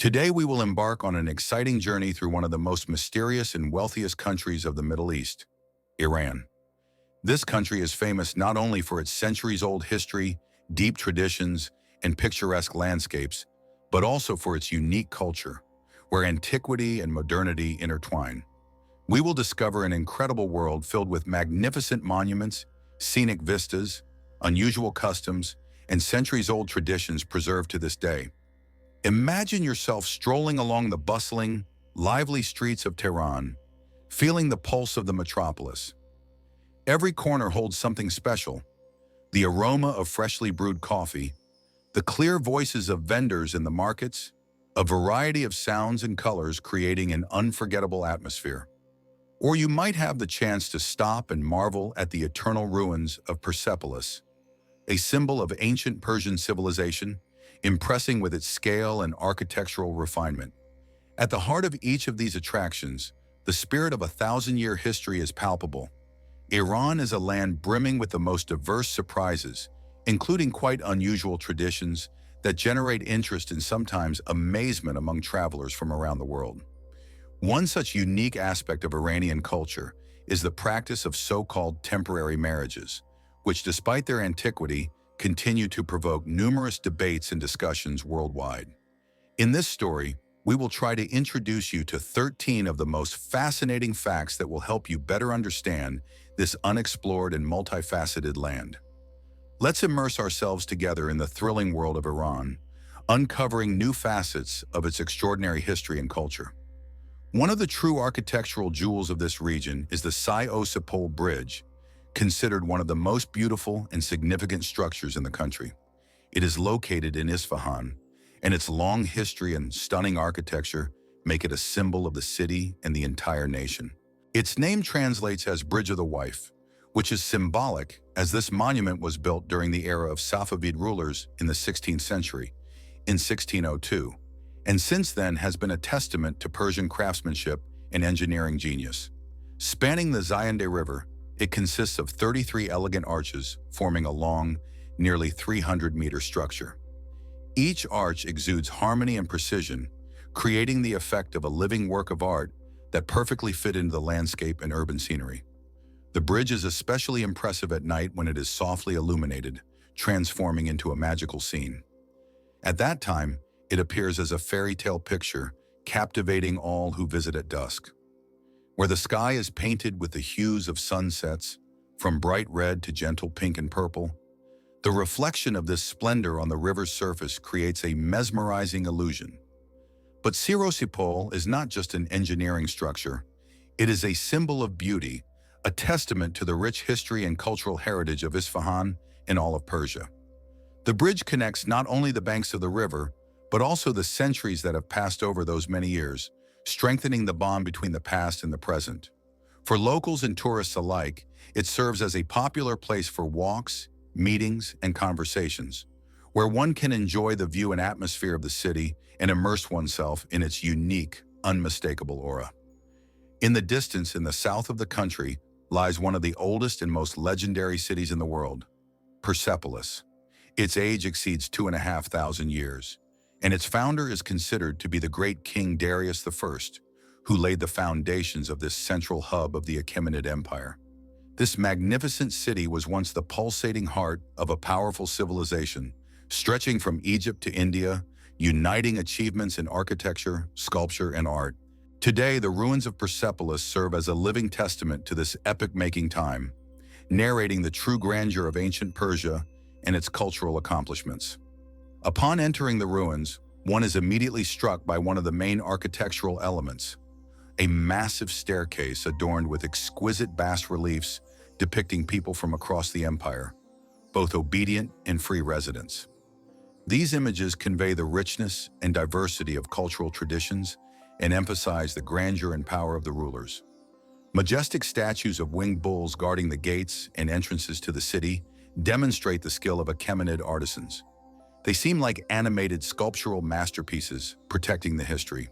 Today, we will embark on an exciting journey through one of the most mysterious and wealthiest countries of the Middle East, Iran. This country is famous not only for its centuries-old history, deep traditions, and picturesque landscapes, but also for its unique culture, where antiquity and modernity intertwine. We will discover an incredible world filled with magnificent monuments, scenic vistas, unusual customs, and centuries-old traditions preserved to this day. Imagine yourself strolling along the bustling, lively streets of Tehran, feeling the pulse of the metropolis. Every corner holds something special: the aroma of freshly brewed coffee, the clear voices of vendors in the markets, a variety of sounds and colors creating an unforgettable atmosphere. Or you might have the chance to stop and marvel at the eternal ruins of Persepolis, a symbol of ancient Persian civilization, impressing with its scale and architectural refinement. At the heart of each of these attractions, the spirit of a thousand-year history is palpable. Iran is a land brimming with the most diverse surprises, including quite unusual traditions that generate interest and sometimes amazement among travelers from around the world. One such unique aspect of Iranian culture is the practice of so-called temporary marriages, which, despite their antiquity, continue to provoke numerous debates and discussions worldwide. In this story, we will try to introduce you to 13 of the most fascinating facts that will help you better understand this unexplored and multifaceted land. Let's immerse ourselves together in the thrilling world of Iran, uncovering new facets of its extraordinary history and culture. One of the true architectural jewels of this region is the Sai-o-Sepol Bridge, considered one of the most beautiful and significant structures in the country. It is located in Isfahan, and its long history and stunning architecture make it a symbol of the city and the entire nation. Its name translates as Bridge of the Wife, which is symbolic as this monument was built during the era of Safavid rulers in the 16th century, in 1602, and since then has been a testament to Persian craftsmanship and engineering genius. Spanning the Zayandeh River, it consists of 33 elegant arches forming a long, nearly 300-meter structure. Each arch exudes harmony and precision, creating the effect of a living work of art that perfectly fit into the landscape and urban scenery. The bridge is especially impressive at night when it is softly illuminated, transforming into a magical scene. At that time, it appears as a fairy tale picture, captivating all who visit at dusk. Where the sky is painted with the hues of sunsets, from bright red to gentle pink and purple, the reflection of this splendor on the river's surface creates a mesmerizing illusion. But Sai-o-Sepol is not just an engineering structure, it is a symbol of beauty, a testament to the rich history and cultural heritage of Isfahan and all of Persia. The bridge connects not only the banks of the river, but also the centuries that have passed over those many years, strengthening the bond between the past and the present. For locals and tourists alike, it serves as a popular place for walks, meetings, and conversations, where one can enjoy the view and atmosphere of the city and immerse oneself in its unique, unmistakable aura. In the distance, in the south of the country, lies one of the oldest and most legendary cities in the world, Persepolis. Its age exceeds 2,500 years, and its founder is considered to be the great King Darius I, who laid the foundations of this central hub of the Achaemenid Empire. This magnificent city was once the pulsating heart of a powerful civilization, stretching from Egypt to India, uniting achievements in architecture, sculpture, and art. Today, the ruins of Persepolis serve as a living testament to this epic-making time, narrating the true grandeur of ancient Persia and its cultural accomplishments. Upon entering the ruins, one is immediately struck by one of the main architectural elements, a massive staircase adorned with exquisite bas-reliefs depicting people from across the empire, both obedient and free residents. These images convey the richness and diversity of cultural traditions and emphasize the grandeur and power of the rulers. Majestic statues of winged bulls guarding the gates and entrances to the city demonstrate the skill of Achaemenid artisans. They seem like animated sculptural masterpieces protecting the history.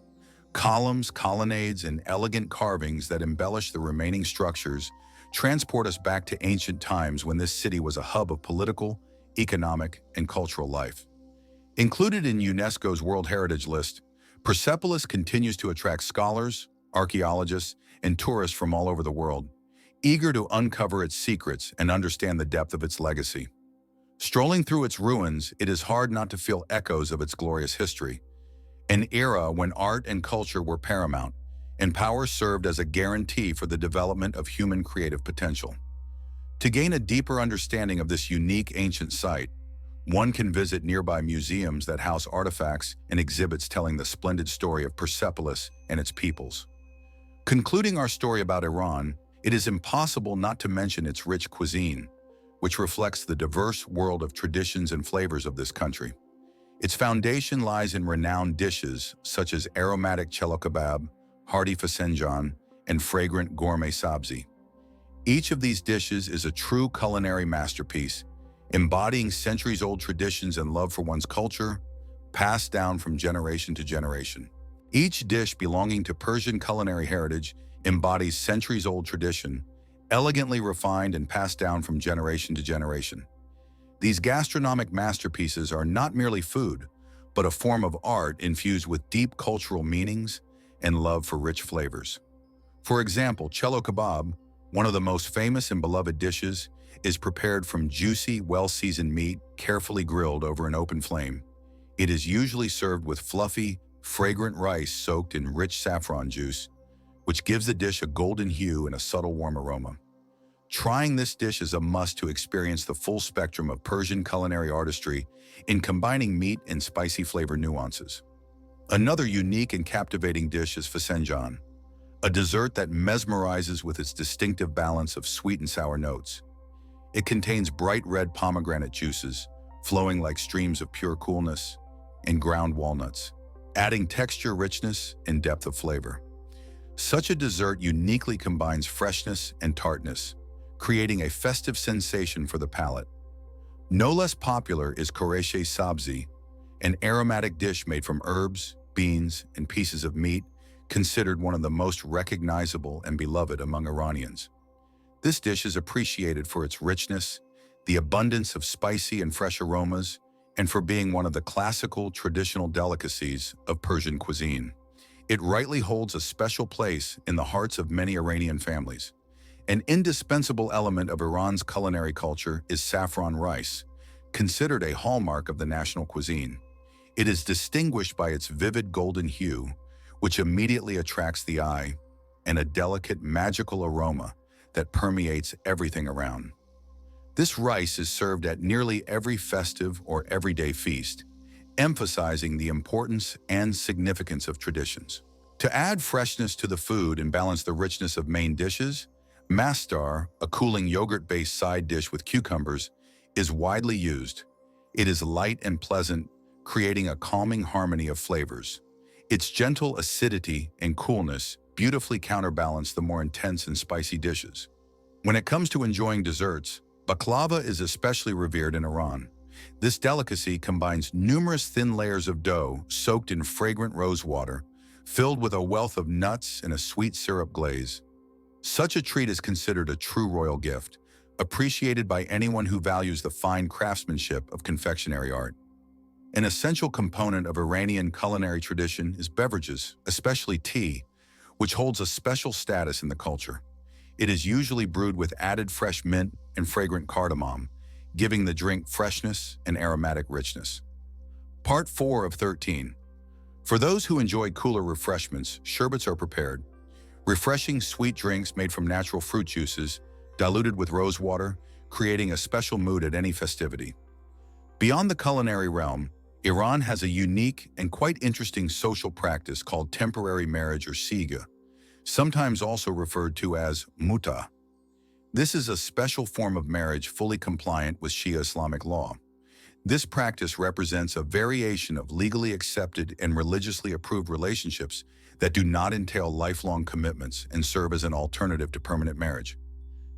Columns, colonnades, and elegant carvings that embellish the remaining structures transport us back to ancient times when this city was a hub of political, economic, and cultural life. Included in UNESCO's World Heritage List, Persepolis continues to attract scholars, archaeologists, and tourists from all over the world, eager to uncover its secrets and understand the depth of its legacy. Strolling through its ruins, it is hard not to feel echoes of its glorious history, an era when art and culture were paramount, and power served as a guarantee for the development of human creative potential. To gain a deeper understanding of this unique ancient site, one can visit nearby museums that house artifacts and exhibits telling the splendid story of Persepolis and its peoples. Concluding our story about Iran, it is impossible not to mention its rich cuisine, which reflects the diverse world of traditions and flavors of this country. Its foundation lies in renowned dishes such as aromatic chelo kebab, hearty fasenjan, and fragrant gourmet sabzi. Each of these dishes is a true culinary masterpiece, embodying centuries-old traditions and love for one's culture, passed down from generation to generation. Each dish belonging to Persian culinary heritage embodies centuries-old tradition, elegantly refined and passed down from generation to generation. These gastronomic masterpieces are not merely food, but a form of art infused with deep cultural meanings and love for rich flavors. For example, chelo kebab, one of the most famous and beloved dishes, is prepared from juicy, well-seasoned meat carefully grilled over an open flame. It is usually served with fluffy, fragrant rice soaked in rich saffron juice, which gives the dish a golden hue and a subtle warm aroma. Trying this dish is a must to experience the full spectrum of Persian culinary artistry in combining meat and spicy flavor nuances. Another unique and captivating dish is fasenjan, a dessert that mesmerizes with its distinctive balance of sweet and sour notes. It contains bright red pomegranate juices, flowing like streams of pure coolness, and ground walnuts, adding texture, richness, and depth of flavor. Such a dessert uniquely combines freshness and tartness, creating a festive sensation for the palate. No less popular is koresh sabzi, an aromatic dish made from herbs, beans, and pieces of meat, considered one of the most recognizable and beloved among Iranians. This dish is appreciated for its richness, the abundance of spicy and fresh aromas, and for being one of the classical traditional delicacies of Persian cuisine. It rightly holds a special place in the hearts of many Iranian families. An indispensable element of Iran's culinary culture is saffron rice, considered a hallmark of the national cuisine. It is distinguished by its vivid golden hue, which immediately attracts the eye, and a delicate, magical aroma that permeates everything around. This rice is served at nearly every festive or everyday feast, emphasizing the importance and significance of traditions. To add freshness to the food and balance the richness of main dishes, mastar, a cooling yogurt-based side dish with cucumbers, is widely used. It is light and pleasant, creating a calming harmony of flavors. Its gentle acidity and coolness beautifully counterbalance the more intense and spicy dishes. When it comes to enjoying desserts, baklava is especially revered in Iran. This delicacy combines numerous thin layers of dough soaked in fragrant rose water, filled with a wealth of nuts and a sweet syrup glaze. Such a treat is considered a true royal gift, appreciated by anyone who values the fine craftsmanship of confectionery art. An essential component of Iranian culinary tradition is beverages, especially tea, which holds a special status in the culture. It is usually brewed with added fresh mint and fragrant cardamom, giving the drink freshness and aromatic richness. Part 4 of 13. For those who enjoy cooler refreshments, sherbets are prepared. Refreshing sweet drinks made from natural fruit juices, diluted with rose water, creating a special mood at any festivity. Beyond the culinary realm, Iran has a unique and quite interesting social practice called temporary marriage or siga, sometimes also referred to as muta. This is a special form of marriage fully compliant with Shia Islamic law. This practice represents a variation of legally accepted and religiously approved relationships that do not entail lifelong commitments and serve as an alternative to permanent marriage.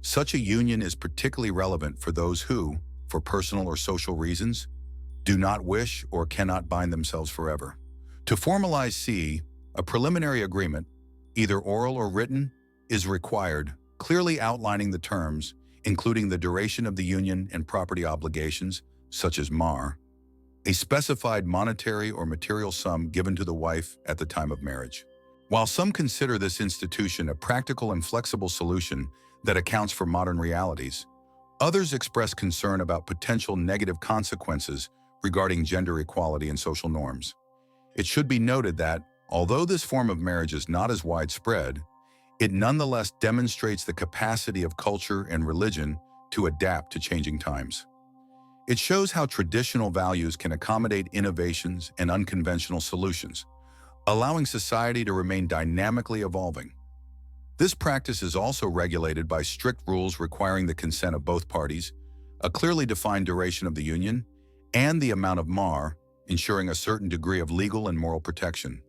Such a union is particularly relevant for those who, for personal or social reasons, do not wish or cannot bind themselves forever. To formalize C, a preliminary agreement, either oral or written, is required, clearly outlining the terms, including the duration of the union and property obligations, such as mahr. a specified monetary or material sum given to the wife at the time of marriage. While some consider this institution a practical and flexible solution that accounts for modern realities, others express concern about potential negative consequences regarding gender equality and social norms. It should be noted that, although this form of marriage is not as widespread, it nonetheless demonstrates the capacity of culture and religion to adapt to changing times. It shows how traditional values can accommodate innovations and unconventional solutions, allowing society to remain dynamically evolving. This practice is also regulated by strict rules requiring the consent of both parties, a clearly defined duration of the union, and the amount of mahr, ensuring a certain degree of legal and moral protection.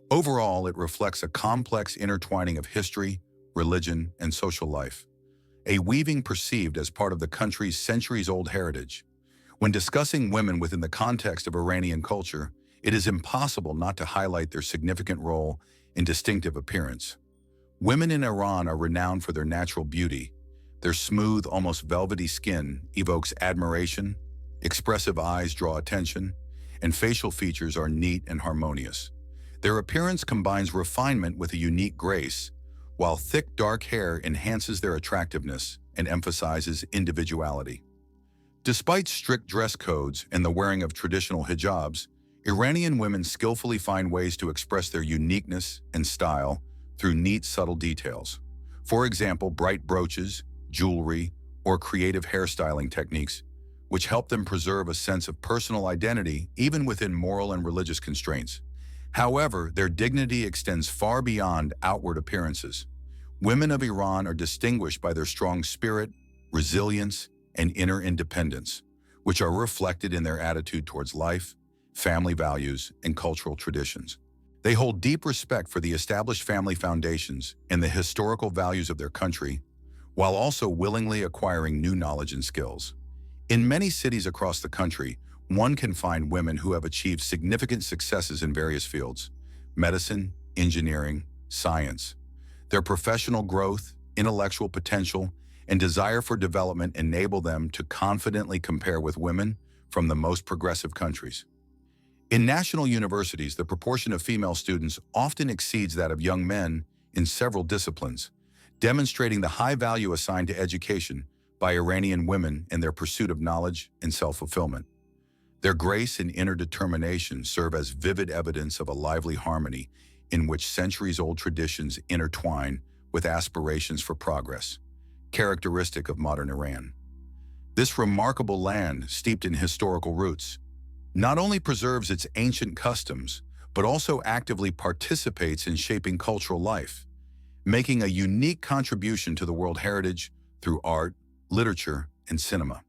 Overall, it reflects a complex intertwining of history, religion, and social life, a weaving perceived as part of the country's centuries-old heritage. When discussing women within the context of Iranian culture, it is impossible not to highlight their significant role in distinctive appearance. Women in Iran are renowned for their natural beauty. Their smooth, almost velvety skin evokes admiration, expressive eyes draw attention, and facial features are neat and harmonious. Their appearance combines refinement with a unique grace, while thick dark hair enhances their attractiveness and emphasizes individuality. Despite strict dress codes and the wearing of traditional hijabs, Iranian women skillfully find ways to express their uniqueness and style through neat, subtle details. For example, bright brooches, jewelry, or creative hairstyling techniques, which help them preserve a sense of personal identity even within moral and religious constraints. However, their dignity extends far beyond outward appearances. Women of Iran are distinguished by their strong spirit, resilience, and inner independence, which are reflected in their attitude towards life, family values, and cultural traditions. They hold deep respect for the established family foundations and the historical values of their country, while also willingly acquiring new knowledge and skills. In many cities across the country, one can find women who have achieved significant successes in various fields: medicine, engineering, science. Their professional growth, intellectual potential, and desire for development enable them to confidently compare with women from the most progressive countries. In national universities, the proportion of female students often exceeds that of young men in several disciplines, demonstrating the high value assigned to education by Iranian women in their pursuit of knowledge and self-fulfillment. Their grace and inner determination serve as vivid evidence of a lively harmony in which centuries-old traditions intertwine with aspirations for progress, characteristic of modern Iran. This remarkable land, steeped in historical roots, not only preserves its ancient customs, but also actively participates in shaping cultural life, making a unique contribution to the world heritage through art, literature, and cinema.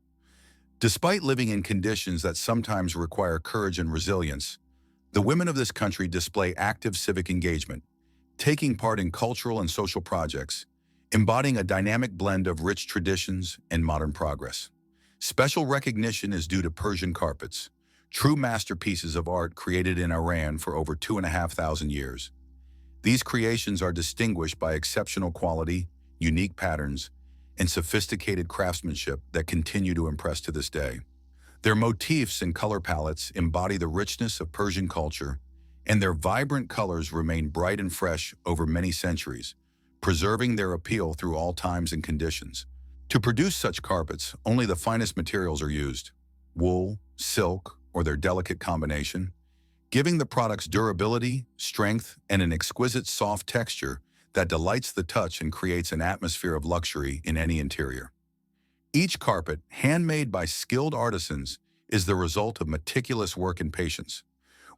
Despite living in conditions that sometimes require courage and resilience, the women of this country display active civic engagement, taking part in cultural and social projects, embodying a dynamic blend of rich traditions and modern progress. Special recognition is due to Persian carpets, true masterpieces of art created in Iran for over 2,500 years. These creations are distinguished by exceptional quality, unique patterns, and sophisticated craftsmanship that continue to impress to this day. Their motifs and color palettes embody the richness of Persian culture, and their vibrant colors remain bright and fresh over many centuries, preserving their appeal through all times and conditions. To produce such carpets, only the finest materials are used: wool, silk, or their delicate combination, giving the products durability, strength, and an exquisite soft texture that delights the touch and creates an atmosphere of luxury in any interior. Each carpet, handmade by skilled artisans, is the result of meticulous work and patience,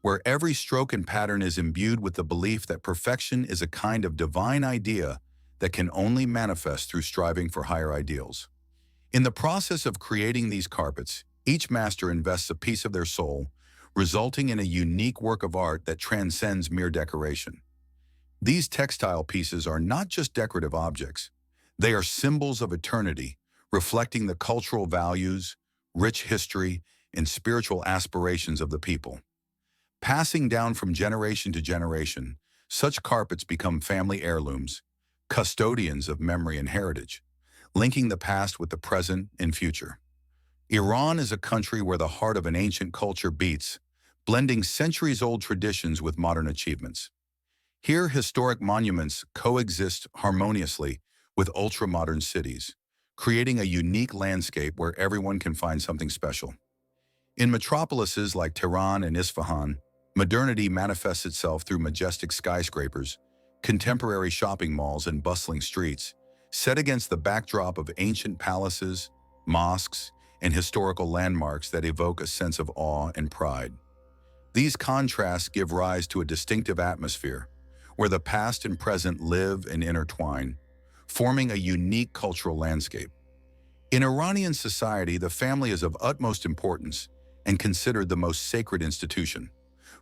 where every stroke and pattern is imbued with the belief that perfection is a kind of divine idea that can only manifest through striving for higher ideals. In the process of creating these carpets, each master invests a piece of their soul, resulting in a unique work of art that transcends mere decoration. These textile pieces are not just decorative objects. They are symbols of eternity, reflecting the cultural values, rich history, and spiritual aspirations of the people. Passing down from generation to generation, such carpets become family heirlooms, custodians of memory and heritage, linking the past with the present and future. Iran is a country where the heart of an ancient culture beats, blending centuries-old traditions with modern achievements. Here, historic monuments coexist harmoniously with ultra-modern cities, creating a unique landscape where everyone can find something special. In metropolises like Tehran and Isfahan, modernity manifests itself through majestic skyscrapers, contemporary shopping malls, and bustling streets, set against the backdrop of ancient palaces, mosques, and historical landmarks that evoke a sense of awe and pride. These contrasts give rise to a distinctive atmosphere, where the past and present live and intertwine, forming a unique cultural landscape. In Iranian society, the family is of utmost importance and considered the most sacred institution.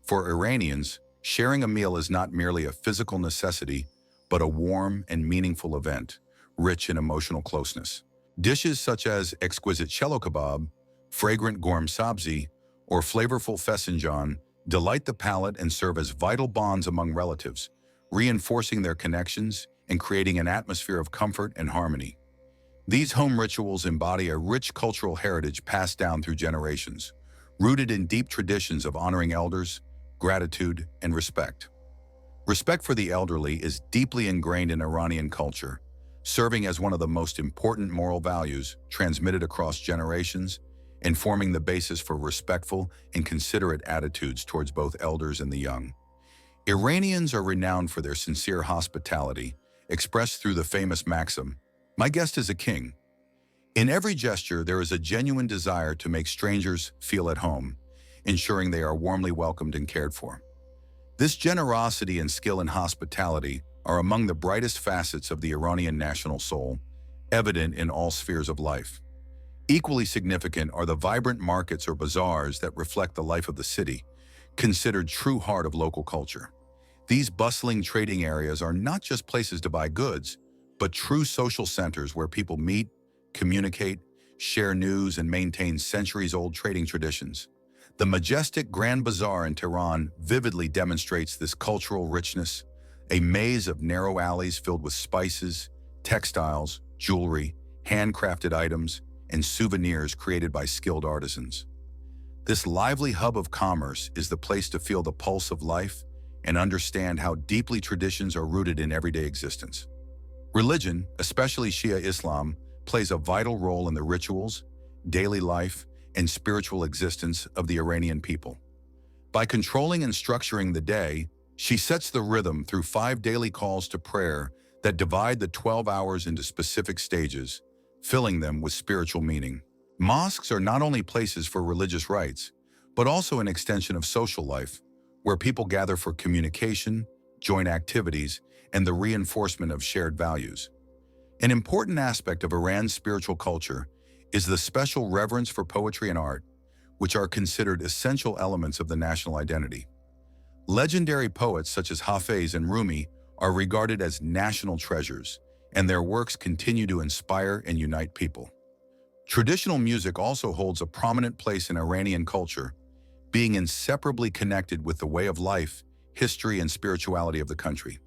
For Iranians, sharing a meal is not merely a physical necessity, but a warm and meaningful event, rich in emotional closeness. Dishes such as exquisite cello kebab, fragrant gorm sabzi, or flavorful fesanjan delight the palate and serve as vital bonds among relatives, reinforcing their connections and creating an atmosphere of comfort and harmony. These home rituals embody a rich cultural heritage passed down through generations, rooted in deep traditions of honoring elders, gratitude, and respect. Respect for the elderly is deeply ingrained in Iranian culture, serving as one of the most important moral values transmitted across generations and forming the basis for respectful and considerate attitudes towards both elders and the young. Iranians are renowned for their sincere hospitality, expressed through the famous maxim, "My guest is a king." In every gesture, there is a genuine desire to make strangers feel at home, ensuring they are warmly welcomed and cared for. This generosity and skill in hospitality are among the brightest facets of the Iranian national soul, evident in all spheres of life. Equally significant are the vibrant markets or bazaars that reflect the life of the city, considered true heart of local culture. These bustling trading areas are not just places to buy goods, but true social centers where people meet, communicate, share news, and maintain centuries-old trading traditions. The majestic Grand Bazaar in Tehran vividly demonstrates this cultural richness, a maze of narrow alleys filled with spices, textiles, jewelry, handcrafted items, and souvenirs created by skilled artisans. This lively hub of commerce is the place to feel the pulse of life and understand how deeply traditions are rooted in everyday existence. Religion, especially Shia Islam, plays a vital role in the rituals, daily life, and spiritual existence of the Iranian people. By controlling and structuring the day, she sets the rhythm through 5 daily calls to prayer that divide the 12 hours into specific stages, filling them with spiritual meaning. Mosques are not only places for religious rites, but also an extension of social life, where people gather for communication, joint activities, and the reinforcement of shared values. An important aspect of Iran's spiritual culture is the special reverence for poetry and art, which are considered essential elements of the national identity. Legendary poets such as Hafez and Rumi are regarded as national treasures, and their works continue to inspire and unite people. Traditional music also holds a prominent place in Iranian culture, being inseparably connected with the way of life, history, and spirituality of the country.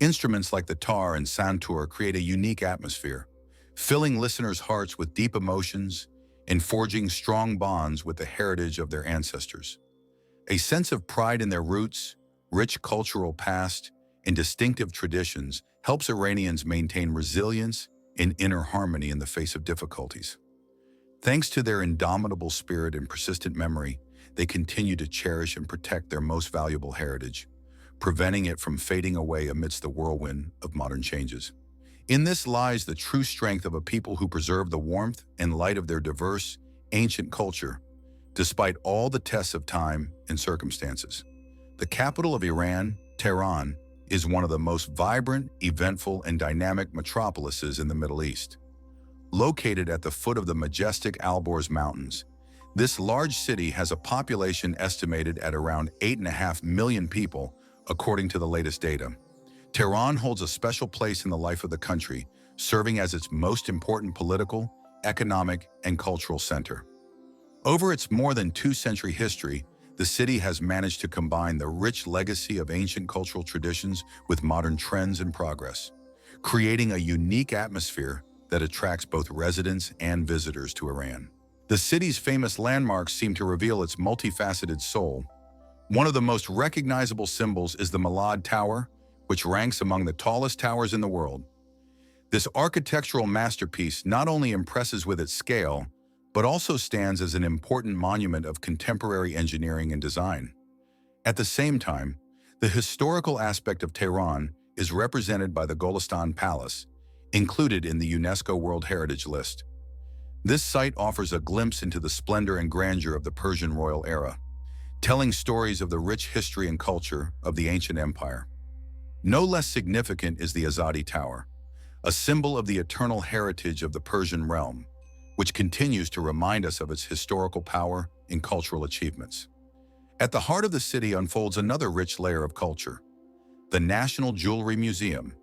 Instruments like the tar and santur create a unique atmosphere, filling listeners' hearts with deep emotions and forging strong bonds with the heritage of their ancestors. A sense of pride in their roots, rich cultural past, and distinctive traditions helps Iranians maintain resilience and inner harmony in the face of difficulties. Thanks to their indomitable spirit and persistent memory, they continue to cherish and protect their most valuable heritage, preventing it from fading away amidst the whirlwind of modern changes. In this lies the true strength of a people who preserve the warmth and light of their diverse, ancient culture, despite all the tests of time and circumstances. The capital of Iran, Tehran, is one of the most vibrant, eventful, and dynamic metropolises in the Middle East. Located at the foot of the majestic Alborz Mountains, this large city has a population estimated at around 8.5 million people, according to the latest data. Tehran holds a special place in the life of the country, serving as its most important political, economic, and cultural center. Over its more than 2-century history, the city has managed to combine the rich legacy of ancient cultural traditions with modern trends and progress, creating a unique atmosphere that attracts both residents and visitors to Iran. The city's famous landmarks seem to reveal its multifaceted soul. One of the most recognizable symbols is the Malad Tower, which ranks among the tallest towers in the world. This architectural masterpiece not only impresses with its scale, but also stands as an important monument of contemporary engineering and design. At the same time, the historical aspect of Tehran is represented by the Golestan Palace, included in the UNESCO World Heritage List. This site offers a glimpse into the splendor and grandeur of the Persian royal era, telling stories of the rich history and culture of the ancient empire. No less significant is the Azadi Tower, a symbol of the eternal heritage of the Persian realm, which continues to remind us of its historical power and cultural achievements. At the heart of the city unfolds another rich layer of culture, the National Jewelry Museum,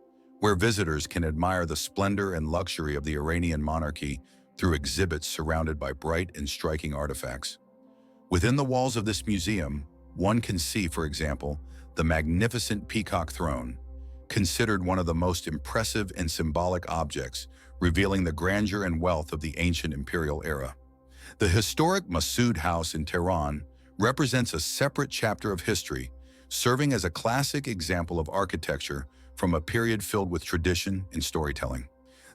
where visitors can admire the splendor and luxury of the Iranian monarchy through exhibits surrounded by bright and striking artifacts. Within the walls of this museum, one can see, for example, the magnificent peacock throne, considered one of the most impressive and symbolic objects, revealing the grandeur and wealth of the ancient imperial era. The historic Massoud House in Tehran represents a separate chapter of history, serving as a classic example of architecture from a period filled with tradition and storytelling.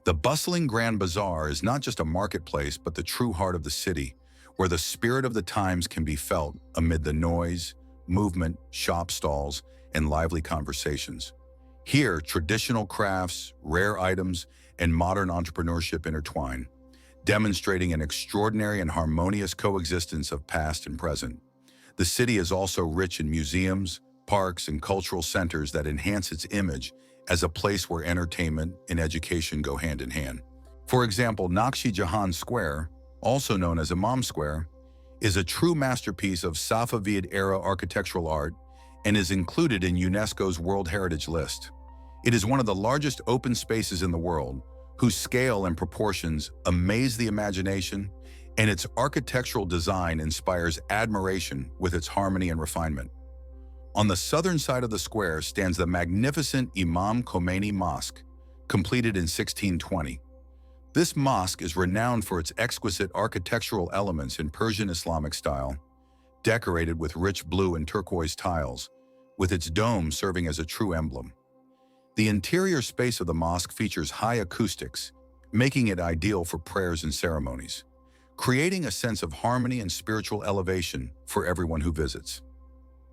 The bustling Grand Bazaar is not just a marketplace, but the true heart of the city, where the spirit of the times can be felt amid the noise, movement, shop stalls, and lively conversations. Here, traditional crafts, rare items, and modern entrepreneurship intertwine, demonstrating an extraordinary and harmonious coexistence of past and present. The city is also rich in museums, parks, and cultural centers that enhance its image as a place where entertainment and education go hand in hand. For example, Naqshi Jahan Square, also known as Imam Square, is a true masterpiece of Safavid-era architectural art and is included in UNESCO's World Heritage List. It is one of the largest open spaces in the world, whose scale and proportions amaze the imagination, and its architectural design inspires admiration with its harmony and refinement. On the southern side of the square stands the magnificent Imam Khomeini Mosque, completed in 1620. This mosque is renowned for its exquisite architectural elements in Persian Islamic style, decorated with rich blue and turquoise tiles, with its dome serving as a true emblem. The interior space of the mosque features high acoustics, making it ideal for prayers and ceremonies, creating a sense of harmony and spiritual elevation for everyone who visits.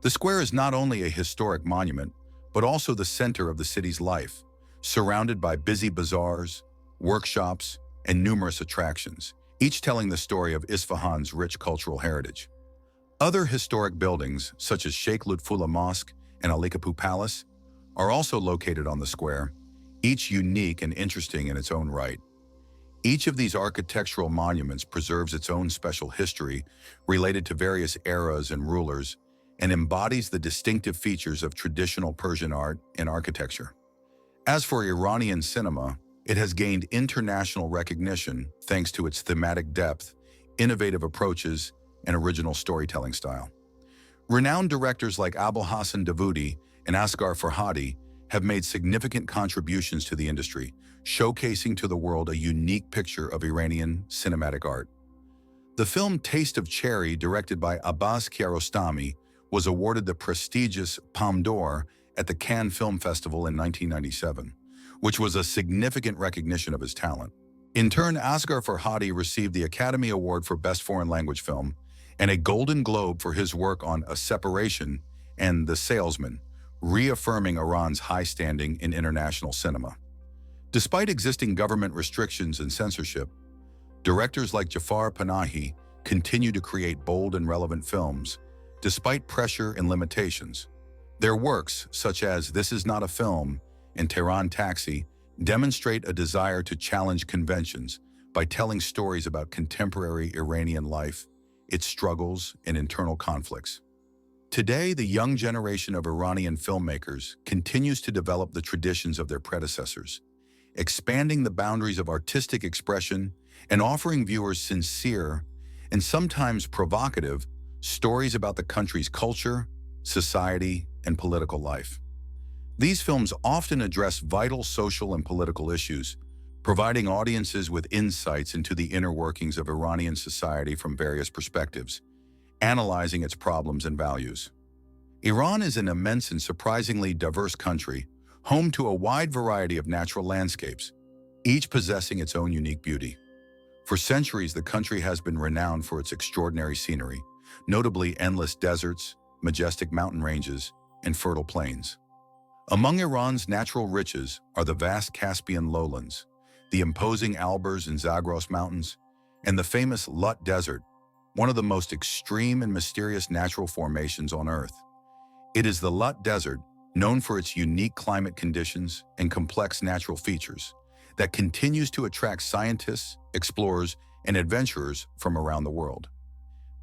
The square is not only a historic monument, but also the center of the city's life, surrounded by busy bazaars, workshops, and numerous attractions, each telling the story of Isfahan's rich cultural heritage. Other historic buildings, such as Sheikh Lutfullah Mosque and Ali Kapu Palace, are also located on the square, each unique and interesting in its own right. Each of these architectural monuments preserves its own special history related to various eras and rulers, and embodies the distinctive features of traditional Persian art and architecture. As for Iranian cinema, it has gained international recognition thanks to its thematic depth, innovative approaches, and original storytelling style. Renowned directors like Abul Hassan Davoudi and Asghar Farhadi have made significant contributions to the industry, showcasing to the world a unique picture of Iranian cinematic art. The film Taste of Cherry, directed by Abbas Kiarostami, was awarded the prestigious Palme d'Or at the Cannes Film Festival in 1997, which was a significant recognition of his talent. In turn, Asghar Farhadi received the Academy Award for Best Foreign Language Film and a Golden Globe for his work on A Separation and The Salesman, reaffirming Iran's high standing in international cinema. Despite existing government restrictions and censorship, directors like Jafar Panahi continue to create bold and relevant films, despite pressure and limitations. Their works, such as This Is Not a Film and Tehran Taxi, demonstrate a desire to challenge conventions by telling stories about contemporary Iranian life, its struggles, and internal conflicts. Today, the young generation of Iranian filmmakers continues to develop the traditions of their predecessors, expanding the boundaries of artistic expression and offering viewers sincere and sometimes provocative stories about the country's culture, society, and political life. These films often address vital social and political issues, providing audiences with insights into the inner workings of Iranian society from various perspectives, analyzing its problems and values. Iran is an immense and surprisingly diverse country, home to a wide variety of natural landscapes, each possessing its own unique beauty. For centuries, the country has been renowned for its extraordinary scenery, notably endless deserts, majestic mountain ranges, and fertile plains. Among Iran's natural riches are the vast Caspian lowlands, the imposing Alborz and Zagros Mountains, and the famous Lut Desert, one of the most extreme and mysterious natural formations on Earth. It is the Lut Desert, known for its unique climate conditions and complex natural features, that continues to attract scientists, explorers, and adventurers from around the world.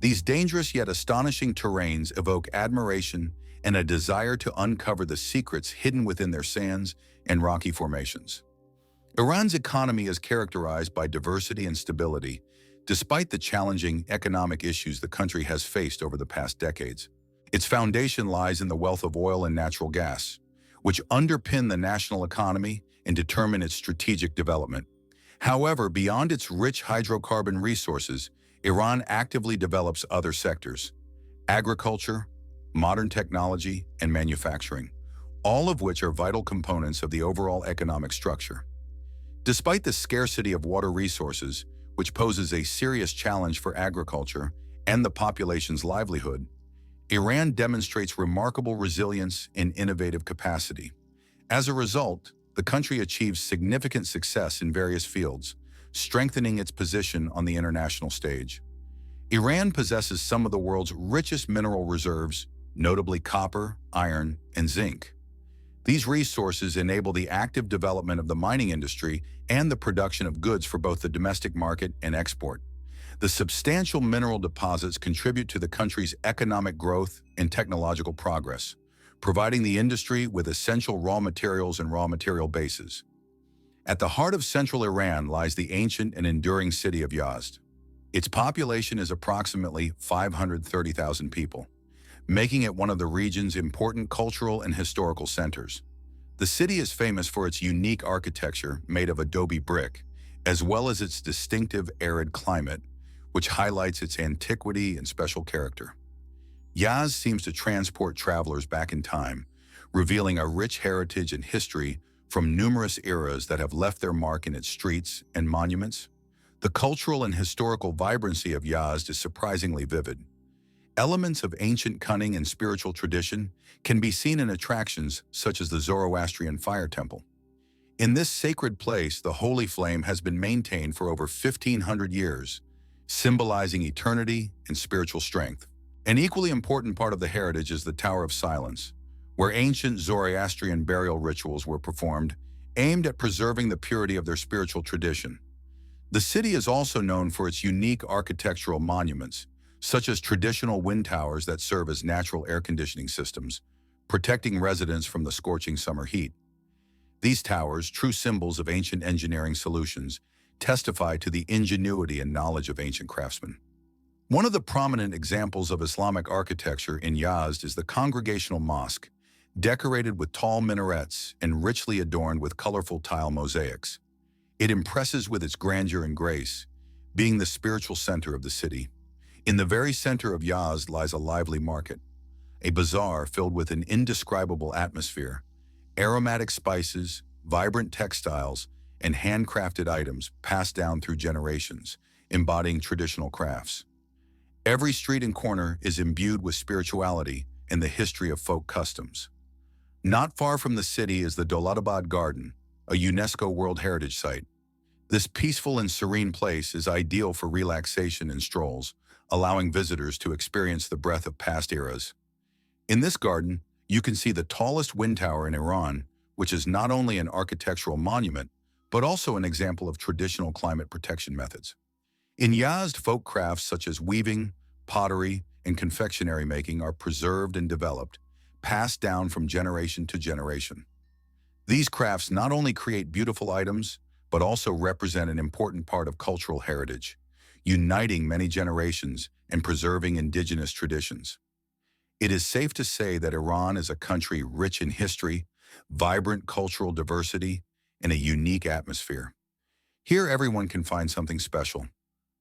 These dangerous yet astonishing terrains evoke admiration and a desire to uncover the secrets hidden within their sands and rocky formations. Iran's economy is characterized by diversity and stability, despite the challenging economic issues the country has faced over the past decades. Its foundation lies in the wealth of oil and natural gas, which underpin the national economy and determine its strategic development. However, beyond its rich hydrocarbon resources, Iran actively develops other sectors: agriculture, modern technology, and manufacturing, all of which are vital components of the overall economic structure. Despite the scarcity of water resources, which poses a serious challenge for agriculture and the population's livelihood, Iran demonstrates remarkable resilience and innovative capacity. As a result, the country achieves significant success in various fields, strengthening its position on the international stage. Iran possesses some of the world's richest mineral reserves, notably copper, iron, and zinc. These resources enable the active development of the mining industry and the production of goods for both the domestic market and export. The substantial mineral deposits contribute to the country's economic growth and technological progress, providing the industry with essential raw materials and raw material bases. At the heart of central Iran lies the ancient and enduring city of Yazd. Its population is approximately 530,000 people, making it one of the region's important cultural and historical centers. The city is famous for its unique architecture made of adobe brick, as well as its distinctive arid climate, which highlights its antiquity and special character. Yazd seems to transport travelers back in time, revealing a rich heritage and history from numerous eras that have left their mark in its streets and monuments. The cultural and historical vibrancy of Yazd is surprisingly vivid. Elements of ancient cunning and spiritual tradition can be seen in attractions such as the Zoroastrian Fire Temple. In this sacred place, the holy flame has been maintained for over 1,500 years, symbolizing eternity and spiritual strength. An equally important part of the heritage is the Tower of Silence, where ancient Zoroastrian burial rituals were performed, aimed at preserving the purity of their spiritual tradition. The city is also known for its unique architectural monuments, such as traditional wind towers that serve as natural air conditioning systems, protecting residents from the scorching summer heat. These towers, true symbols of ancient engineering solutions, testify to the ingenuity and knowledge of ancient craftsmen. One of the prominent examples of Islamic architecture in Yazd is the Congregational Mosque, decorated with tall minarets and richly adorned with colorful tile mosaics. It impresses with its grandeur and grace, being the spiritual center of the city. In the very center of Yazd lies a lively market, a bazaar filled with an indescribable atmosphere, aromatic spices, vibrant textiles, and handcrafted items passed down through generations, embodying traditional crafts. Every street and corner is imbued with spirituality and the history of folk customs. Not far from the city is the Dolatabad Garden, a UNESCO World Heritage Site. This peaceful and serene place is ideal for relaxation and strolls, allowing visitors to experience the breath of past eras. In this garden, you can see the tallest wind tower in Iran, which is not only an architectural monument, but also an example of traditional climate protection methods. In Yazd, folk crafts such as weaving, pottery, and confectionery making are preserved and developed, passed down from generation to generation. These crafts not only create beautiful items, but also represent an important part of cultural heritage, uniting many generations and preserving indigenous traditions. It is safe to say that Iran is a country rich in history, vibrant cultural diversity, and a unique atmosphere. Here everyone can find something special: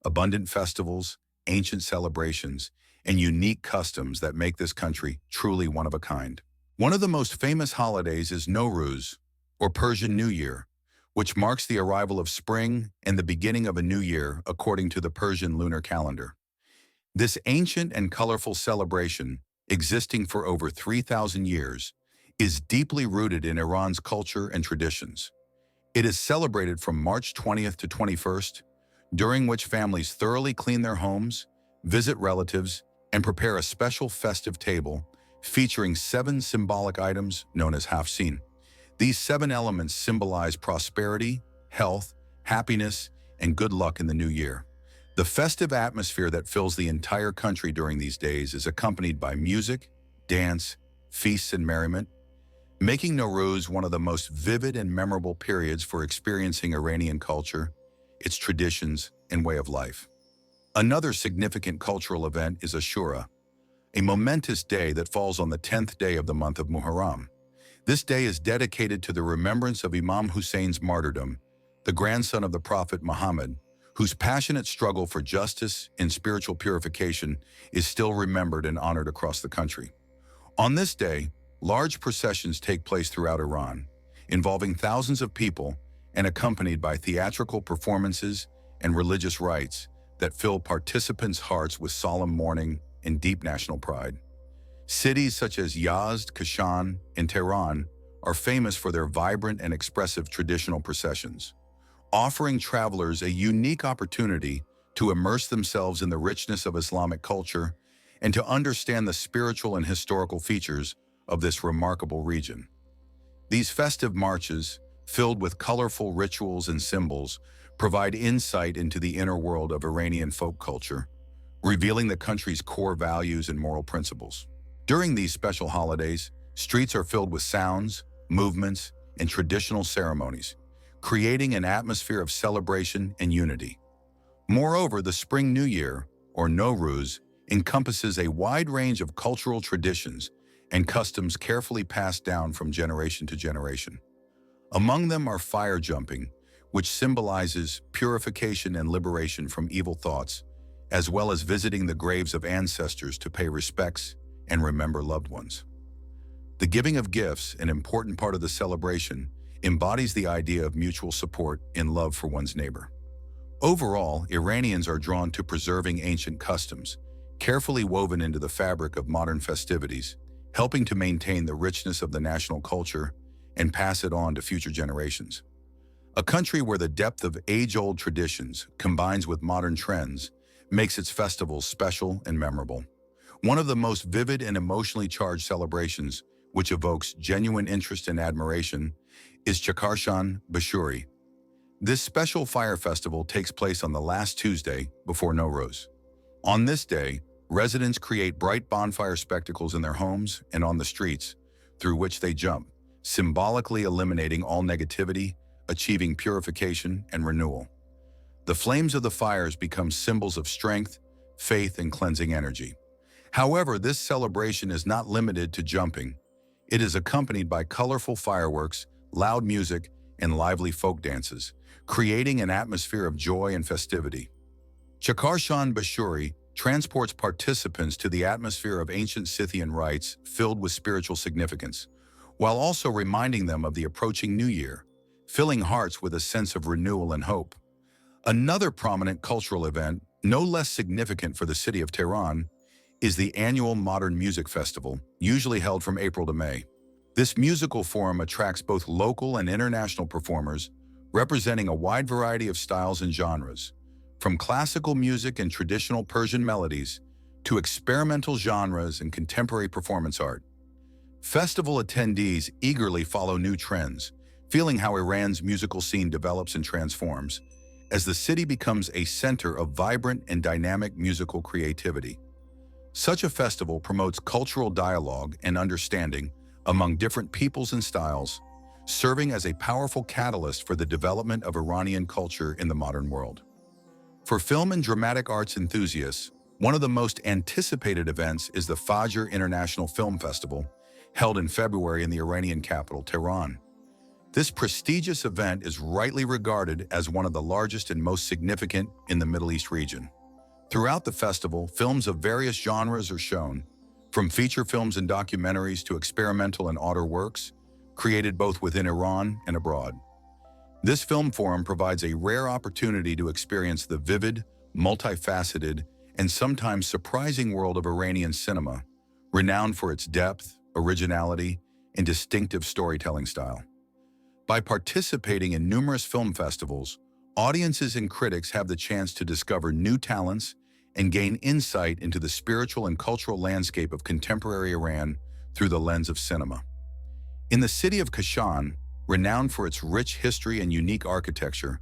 abundant festivals, ancient celebrations, and unique customs that make this country truly one of a kind. One of the most famous holidays is Nowruz, or Persian New Year, which marks the arrival of spring and the beginning of a new year according to the Persian lunar calendar. This ancient and colorful celebration, existing for over 3,000 years, is deeply rooted in Iran's culture and traditions. It is celebrated from March 20th to 21st, during which families thoroughly clean their homes, visit relatives, and prepare a special festive table featuring 7 symbolic items known as hafsin. These 7 elements symbolize prosperity, health, happiness, and good luck in the new year. The festive atmosphere that fills the entire country during these days is accompanied by music, dance, feasts, and merriment, making Nowruz one of the most vivid and memorable periods for experiencing Iranian culture, its traditions, and way of life. Another significant cultural event is Ashura, a momentous day that falls on the 10th day of the month of Muharram. This day is dedicated to the remembrance of Imam Hussein's martyrdom, the grandson of the Prophet Muhammad, whose passionate struggle for justice and spiritual purification is still remembered and honored across the country. On this day, large processions take place throughout Iran, involving thousands of people and accompanied by theatrical performances and religious rites that fill participants' hearts with solemn mourning and deep national pride. Cities such as Yazd, Kashan, and Tehran are famous for their vibrant and expressive traditional processions, offering travelers a unique opportunity to immerse themselves in the richness of Islamic culture and to understand the spiritual and historical features of this remarkable region. These festive marches, filled with colorful rituals and symbols, provide insight into the inner world of Iranian folk culture, revealing the country's core values and moral principles. During these special holidays, streets are filled with sounds, movements, and traditional ceremonies, creating an atmosphere of celebration and unity. Moreover, the Spring New Year, or Nowruz, encompasses a wide range of cultural traditions and customs carefully passed down from generation to generation. Among them are fire jumping, which symbolizes purification and liberation from evil thoughts, as well as visiting the graves of ancestors to pay respects and remember loved ones. The giving of gifts, an important part of the celebration, embodies the idea of mutual support and love for one's neighbor. Overall, Iranians are drawn to preserving ancient customs, carefully woven into the fabric of modern festivities, helping to maintain the richness of the national culture and pass it on to future generations. A country where the depth of age-old traditions combines with modern trends makes its festivals special and memorable. One of the most vivid and emotionally charged celebrations, which evokes genuine interest and admiration, is Chakarshan Bashuri. This special fire festival takes place on the last Tuesday before Nowruz. On this day, residents create bright bonfire spectacles in their homes and on the streets, through which they jump, symbolically eliminating all negativity, achieving purification and renewal. The flames of the fires become symbols of strength, faith, and cleansing energy. However, this celebration is not limited to jumping. It is accompanied by colorful fireworks, loud music, and lively folk dances, creating an atmosphere of joy and festivity. Chakarshan Bashuri transports participants to the atmosphere of ancient Scythian rites filled with spiritual significance, while also reminding them of the approaching New Year, filling hearts with a sense of renewal and hope. Another prominent cultural event, no less significant for the city of Tehran, is the annual Modern Music Festival, usually held from April to May. This musical forum attracts both local and international performers, representing a wide variety of styles and genres, from classical music and traditional Persian melodies to experimental genres and contemporary performance art. Festival attendees eagerly follow new trends, feeling how Iran's musical scene develops and transforms, as the city becomes a center of vibrant and dynamic musical creativity. Such a festival promotes cultural dialogue and understanding among different peoples and styles, serving as a powerful catalyst for the development of Iranian culture in the modern world. For film and dramatic arts enthusiasts, one of the most anticipated events is the Fajr International Film Festival, held in February in the Iranian capital, Tehran. This prestigious event is rightly regarded as one of the largest and most significant in the Middle East region. Throughout the festival, films of various genres are shown, from feature films and documentaries to experimental and auteur works, created both within Iran and abroad. This film forum provides a rare opportunity to experience the vivid, multifaceted, and sometimes surprising world of Iranian cinema, renowned for its depth, originality, and distinctive storytelling style. By participating in numerous film festivals, audiences and critics have the chance to discover new talents and gain insight into the spiritual and cultural landscape of contemporary Iran through the lens of cinema. In the city of Kashan, renowned for its rich history and unique architecture,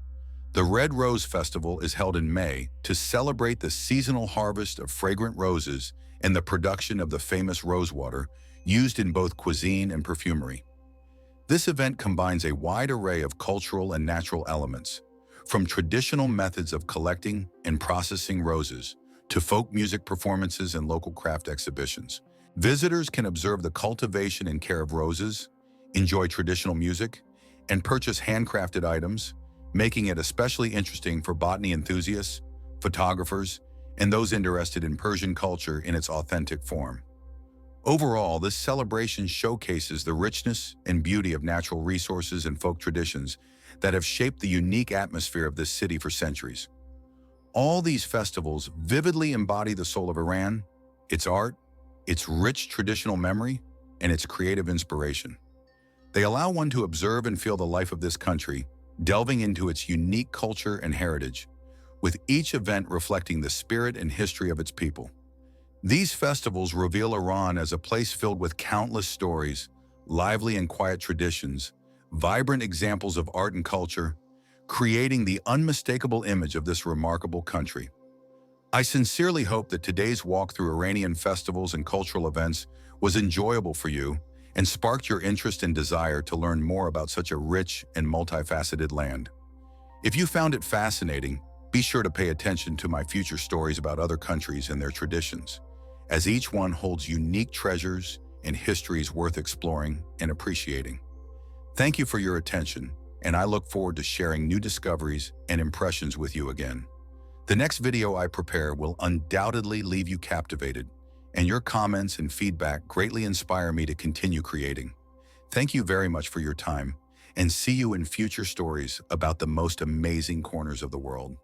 the Red Rose Festival is held in May to celebrate the seasonal harvest of fragrant roses and the production of the famous rosewater used in both cuisine and perfumery. This event combines a wide array of cultural and natural elements, from traditional methods of collecting and processing roses to folk music performances and local craft exhibitions. Visitors can observe the cultivation and care of roses, enjoy traditional music, and purchase handcrafted items, making it especially interesting for botany enthusiasts, photographers, and those interested in Persian culture in its authentic form. Overall, this celebration showcases the richness and beauty of natural resources and folk traditions that have shaped the unique atmosphere of this city for centuries. All these festivals vividly embody the soul of Iran, its art, its rich traditional memory, and its creative inspiration. They allow one to observe and feel the life of this country, delving into its unique culture and heritage, with each event reflecting the spirit and history of its people. These festivals reveal Iran as a place filled with countless stories, lively and quiet traditions, vibrant examples of art and culture, creating the unmistakable image of this remarkable country. I sincerely hope that today's walk through Iranian festivals and cultural events was enjoyable for you and sparked your interest and desire to learn more about such a rich and multifaceted land. If you found it fascinating, be sure to pay attention to my future stories about other countries and their traditions, as each one holds unique treasures and histories worth exploring and appreciating. Thank you for your attention, and I look forward to sharing new discoveries and impressions with you again. The next video I prepare will undoubtedly leave you captivated, and your comments and feedback greatly inspire me to continue creating. Thank you very much for your time, and see you in future stories about the most amazing corners of the world.